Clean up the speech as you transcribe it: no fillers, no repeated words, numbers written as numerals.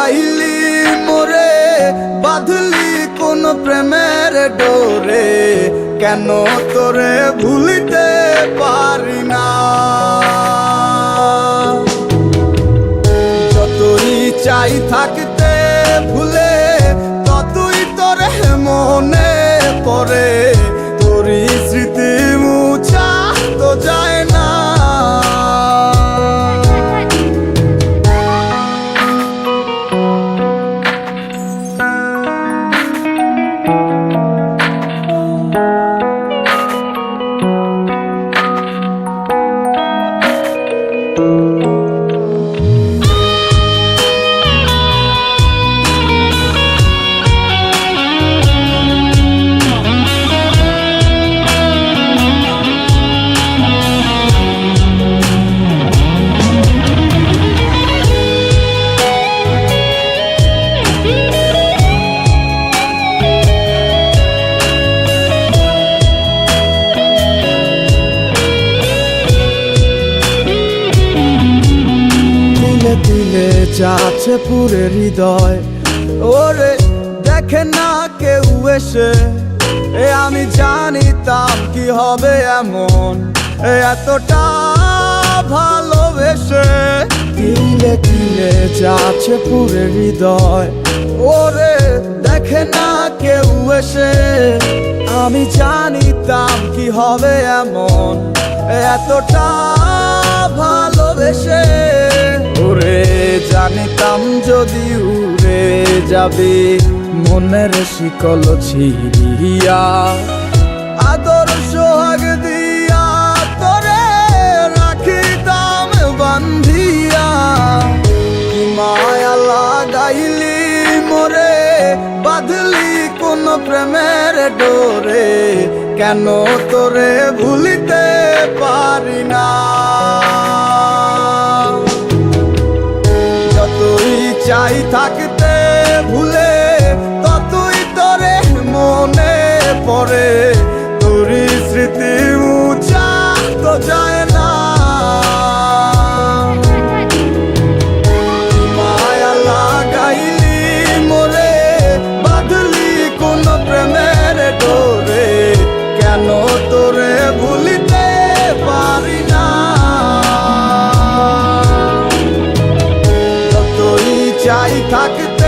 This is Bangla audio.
লাগাইলি মোরে, বাঁধলি কোন প্রেমের ডোরে, কেন তোরে ভুলিতে পারি না। যতই চাই থাকতে ভুলে, ততই তোরে মনে পড়ে, তোরই স্মৃতি মুছা তো যায় না। দিলে যাচ্ছে পুরে হৃদয়, ওরে দেখে না কেউ এসে, আমি জানিতাম কি হবে এমন, এতটা ভালোবেসে। দিলে দিলে যাচ্ছে পুরে হৃদয়, ওরে দেখে না কেউ এসে, আমি জানিতাম কি হবে এমন, এতটা ভালোবেসে। ওরে জানিতাম যদি উড়ে যাবে মনের শিকল ছিড়িয়া, আদর সোহাগ দিয়া তোরে রাখিতাম বান্ধিয়া। কি মায়া লাগাইলি মোরে, বাঁধলি কোন প্রেমের ডোরে, কেন তোরে ভুলিতে পারি না। চাই থাকতে ভুলে, ততই তোরে মনে পড়ে, তোরই স্মৃতি মুছা তো যায় না। মায়া লাগাইলি মোরে, বাঁধলি কোন প্রেমের ডোরে, কেন তোরে ভুলিতে পারি না। চাই থাকতে